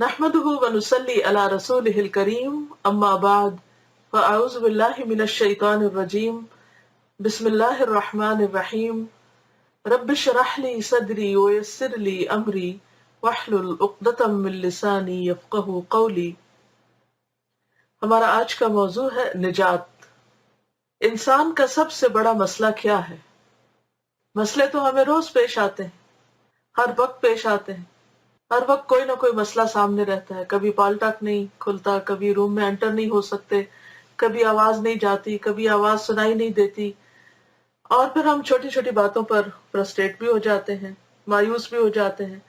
नहमदुहु व नुसल्ली अला रसूलिहिल करीम अम्मा बाद फ़अऊज़ु बिल्लाहि मिनश शैतानिर रजीम बिस्मिल्लाहिर रहमानिर रहीम रब्बि इश्रह ली सदरी व यस्सिर ली अमरी वहलुल उक़दतम मिन लिसानी यफ़क़हू क़ौली। हमारा आज का मौजू है निजात। इंसान का सबसे बड़ा मसला क्या है? मसले तो हमें रोज पेश आते हैं, हर वक्त पेश आते हैं। हर वक्त कोई ना कोई मसला सामने रहता है। कभी पालटक नहीं खुलता, कभी रूम में एंटर नहीं हो सकते, कभी आवाज नहीं जाती, कभी आवाज सुनाई नहीं देती, और फिर हम छोटी छोटी बातों पर फ्रस्ट्रेट भी हो जाते हैं, मायूस भी हो जाते हैं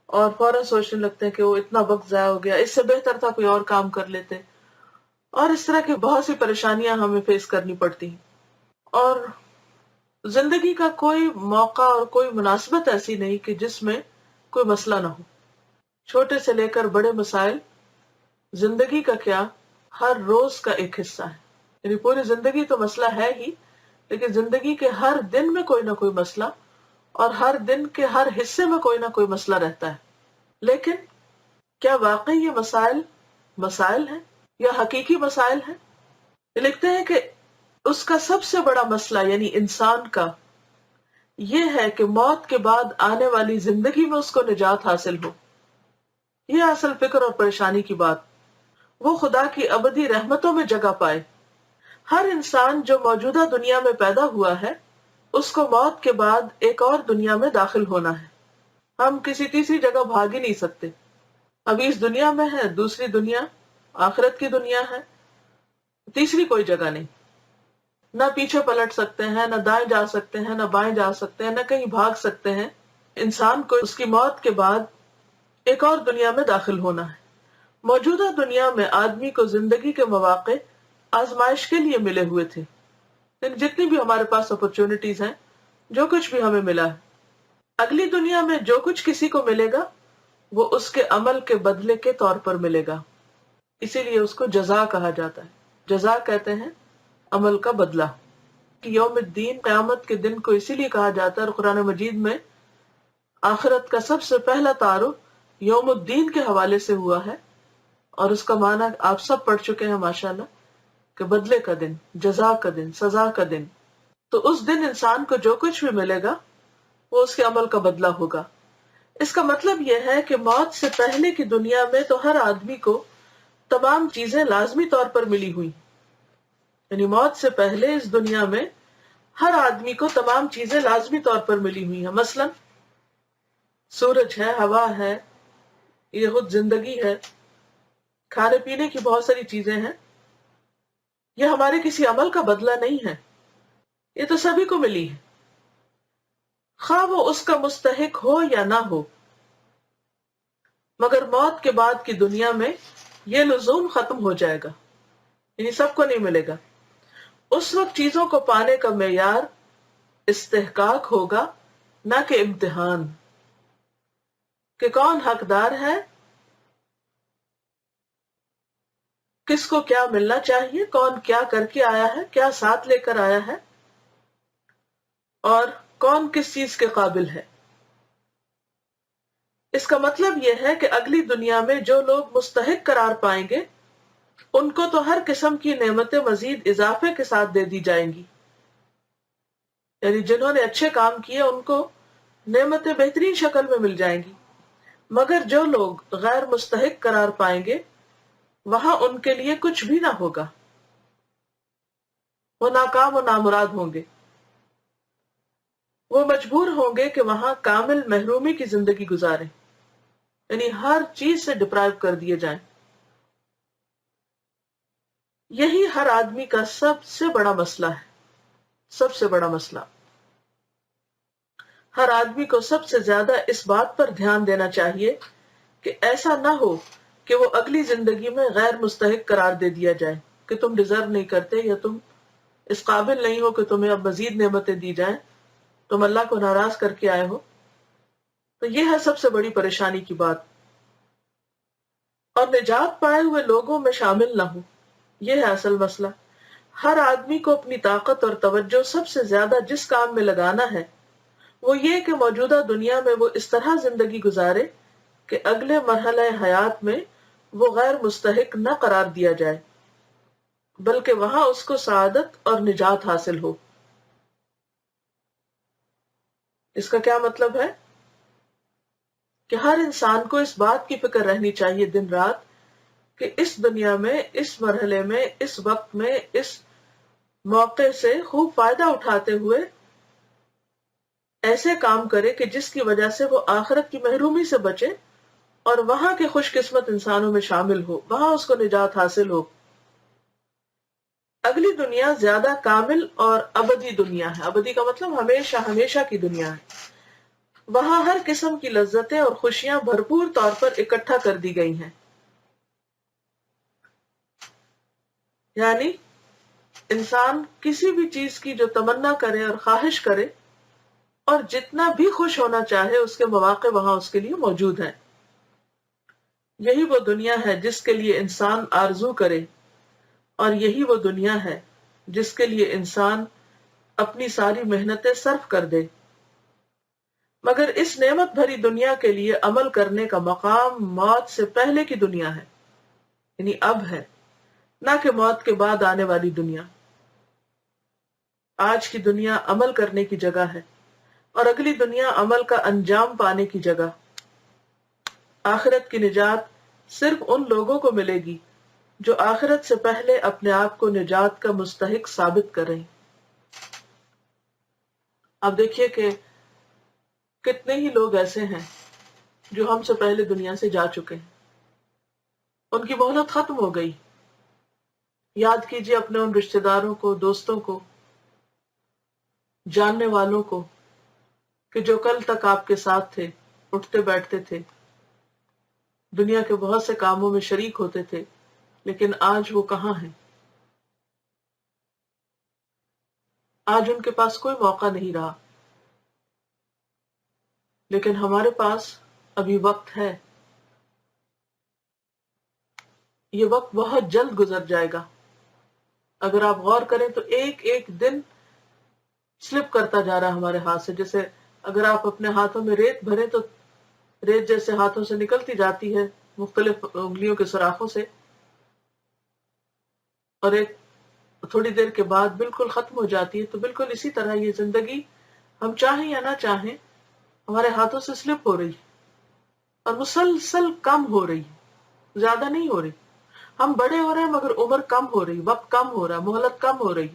और फौरन सोचने लगते हैं कि वो इतना वक्त जाया हो गया, इससे बेहतर था कोई और काम कर लेते। और इस तरह की बहुत सी परेशानियां हमें फेस करनी पड़ती हैं। और जिंदगी का कोई मौका और कोई मुनासिबत ऐसी नहीं कि जिसमें कोई मसला ना हो। छोटे से लेकर बड़े मसाइल जिंदगी का क्या, हर रोज का एक हिस्सा है। यानी पूरी जिंदगी तो मसला है ही, लेकिन जिंदगी के हर दिन में कोई ना कोई मसला और हर दिन के हर हिस्से में कोई ना कोई मसला रहता है। लेकिन क्या वाकई ये मसाइल मसाइल हैं या हकीकी मसाइल हैं? ये लिखते हैं कि उसका सबसे बड़ा मसला यानी इंसान का ये है कि मौत के बाद आने वाली जिंदगी में उसको निजात हासिल हो। ये असल फिक्र और परेशानी की बात, वो खुदा की अबदी रहमतों में जगह पाए। हर इंसान जो मौजूदा दुनिया में पैदा हुआ है, उसको मौत के बाद एक और दुनिया में दाखिल होना है। हम किसी तीसरी जगह भाग ही नहीं सकते। अभी इस दुनिया में है, दूसरी दुनिया आखिरत की दुनिया है, तीसरी कोई जगह नहीं। न पीछे पलट सकते हैं, न दाएं जा सकते हैं, न बाएं जा सकते हैं, न कहीं भाग सकते हैं। इंसान को उसकी मौत के बाद एक और दुनिया में दाखिल होना है। मौजूदा दुनिया में आदमी को जिंदगी के मौके आजमाइश के लिए मिले हुए थे। जितनी भी हमारे पास अपॉर्चुनिटीज हैं, जो कुछ भी हमें मिला है, अगली दुनिया में जो कुछ किसी को मिलेगा वो उसके अमल के बदले के तौर पर मिलेगा। इसीलिए उसको जजा कहा जाता है। जजा कहते हैं अमल का बदला। कि यौमुद्दीन, क़यामत के दिन को इसीलिए कहा जाता है। और कुरान मजीद में आखिरत का सबसे पहला तारुफ यौमुद्दीन के हवाले से हुआ है, और उसका माना आप सब पढ़ चुके हैं माशाल्लाह, कि बदले का दिन, जजा का दिन, सजा का दिन। तो उस दिन इंसान को जो कुछ भी मिलेगा वो उसके अमल का बदला होगा। इसका मतलब यह है कि मौत से पहले की दुनिया में तो हर आदमी को तमाम चीजें लाजमी तौर पर मिली हुई। यानी मौत से पहले इस दुनिया में हर आदमी को तमाम चीजें लाजमी तौर पर मिली हुई हैं। मसलन सूरज है, हवा है, ये खुद जिंदगी है, खाने पीने की बहुत सारी चीजें हैं। ये हमारे किसी अमल का बदला नहीं है, ये तो सभी को मिली है, खा वो उसका मुस्तहिक हो या ना हो। मगर मौत के बाद की दुनिया में ये लुज़ूम खत्म हो जाएगा, यानी सबको नहीं मिलेगा। उस वक्त चीजों को पाने का मेयार इस्तेहकाक होगा, ना कि इम्तिहान, कि कौन हकदार है, किसको क्या मिलना चाहिए, कौन क्या करके आया है, क्या साथ लेकर आया है, और कौन किस चीज के काबिल है। इसका मतलब यह है कि अगली दुनिया में जो लोग मुस्तहिक करार पाएंगे उनको तो हर किस्म की नेमतें मजीद इजाफे के साथ दे दी जाएंगी। यानी जिन्होंने अच्छे काम किए उनको नेमतें बेहतरीन शक्ल में मिल जाएंगी। मगर जो लोग गैर मुस्तहिक करार पाएंगे वहां उनके लिए कुछ भी ना होगा, वो नाकाम और नामुराद होंगे। वो मजबूर होंगे कि वहां कामिल महरूमी की जिंदगी गुजारें, यानी हर चीज से डिप्राइव कर दिए जाएं। यही हर आदमी का सबसे बड़ा मसला है, सबसे बड़ा मसला। हर आदमी को सबसे ज्यादा इस बात पर ध्यान देना चाहिए कि ऐसा ना हो कि वो अगली जिंदगी में गैर मुस्तहिक करार दे दिया जाए कि तुम डिजर्व नहीं करते, या तुम इस काबिल नहीं हो कि तुम्हें अब मजीद नेमतें दी जाएं, तुम अल्लाह को नाराज करके आए हो। तो यह है सबसे बड़ी परेशानी की बात। और निजात पाए हुए लोगों में शामिल ना हो, यह है असल मसला। हर आदमी को अपनी ताकत और तवज्जो सबसे ज्यादा जिस काम में लगाना है वो ये कि मौजूदा दुनिया में वो इस तरह जिंदगी गुजारे کہ اگلے مرحلہ حیات میں وہ غیر مستحق نہ قرار دیا جائے، بلکہ وہاں اس کو سعادت اور نجات حاصل ہو۔ اس کا کیا مطلب ہے؟ کہ ہر انسان کو اس بات کی فکر رہنی چاہیے دن رات کہ اس دنیا میں، اس مرحلے میں، اس وقت میں، اس موقع سے خوب فائدہ اٹھاتے ہوئے ایسے کام کرے کہ جس کی وجہ سے وہ آخرت کی محرومی سے بچے اور وہاں کے خوش قسمت انسانوں میں شامل ہو، وہاں اس کو نجات حاصل ہو۔ اگلی دنیا زیادہ کامل اور ابدی دنیا ہے۔ ابدی کا مطلب ہمیشہ ہمیشہ کی دنیا ہے۔ وہاں ہر قسم کی لذتیں اور خوشیاں بھرپور طور پر اکٹھا کر دی گئی ہیں۔ یعنی انسان کسی بھی چیز کی جو تمنا کرے اور خواہش کرے اور جتنا بھی خوش ہونا چاہے، اس کے مواقع وہاں اس کے لیے موجود ہیں۔ یہی وہ دنیا ہے جس کے لیے انسان آرزو کرے، اور یہی وہ دنیا ہے جس کے لیے انسان اپنی ساری محنتیں صرف کر دے۔ مگر اس نعمت بھری دنیا کے لیے عمل کرنے کا مقام موت سے پہلے کی دنیا ہے، یعنی اب ہے، نہ کہ موت کے بعد آنے والی دنیا۔ آج کی دنیا عمل کرنے کی جگہ ہے اور اگلی دنیا عمل کا انجام پانے کی جگہ۔ آخرت کی نجات صرف ان لوگوں کو ملے گی جو آخرت سے پہلے اپنے آپ کو نجات کا مستحق ثابت کریں۔ اب دیکھیے کہ کتنے ہی لوگ ایسے ہیں جو ہم سے پہلے دنیا سے جا چکے ہیں، ان کی مہلت ختم ہو گئی۔ یاد کیجیے اپنے ان رشتہ داروں کو، دوستوں کو، جاننے والوں کو کہ جو کل تک آپ کے ساتھ تھے، اٹھتے بیٹھتے تھے، دنیا کے بہت سے کاموں میں شریک ہوتے تھے، لیکن آج وہ کہاں ہیں؟ آج ان کے پاس کوئی موقع نہیں رہا، لیکن ہمارے پاس ابھی وقت ہے۔ یہ وقت بہت جلد گزر جائے گا۔ اگر آپ غور کریں تو ایک ایک دن سلپ کرتا جا رہا ہے ہمارے ہاتھ سے۔ جیسے اگر آپ اپنے ہاتھوں میں ریت بھریں تو ریت جیسے ہاتھوں سے نکلتی جاتی ہے مختلف انگلیوں کے سوراخوں سے، اور ایک تھوڑی دیر کے بعد بالکل ختم ہو جاتی ہے۔ تو بالکل اسی طرح یہ زندگی ہم چاہیں یا نہ چاہیں ہمارے ہاتھوں سے سلپ ہو رہی ہے اور مسلسل کم ہو رہی ہے، زیادہ نہیں ہو رہی۔ ہم بڑے ہو رہے ہیں مگر عمر کم ہو رہی، وقت کم ہو رہا ہے، مہلت کم ہو رہی۔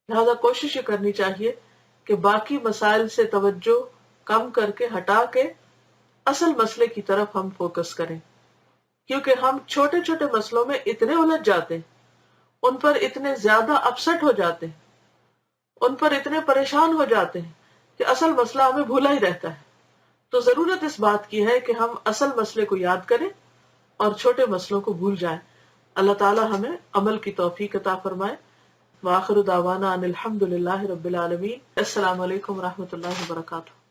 لہذا کوشش یہ کرنی چاہیے کہ باقی مسائل سے توجہ کم کر کے ہٹا کے اصل مسئلے کی طرف ہم فوکس کریں، کیونکہ ہم چھوٹے چھوٹے مسئلوں میں اتنے الجھ جاتے ہیں، ان پر اتنے زیادہ اپسٹ ہو جاتے ہیں، ان پر اتنے پریشان ہو جاتے ہیں کہ اصل مسئلہ ہمیں بھولا ہی رہتا ہے۔ تو ضرورت اس بات کی ہے کہ ہم اصل مسئلے کو یاد کریں اور چھوٹے مسئلوں کو بھول جائیں۔ اللہ تعالی ہمیں عمل کی توفیق عطا فرمائے۔ وآخر دعوانا ان الحمد للہ رب العالمین۔ السلام علیکم ورحمۃ اللہ وبرکاتہ۔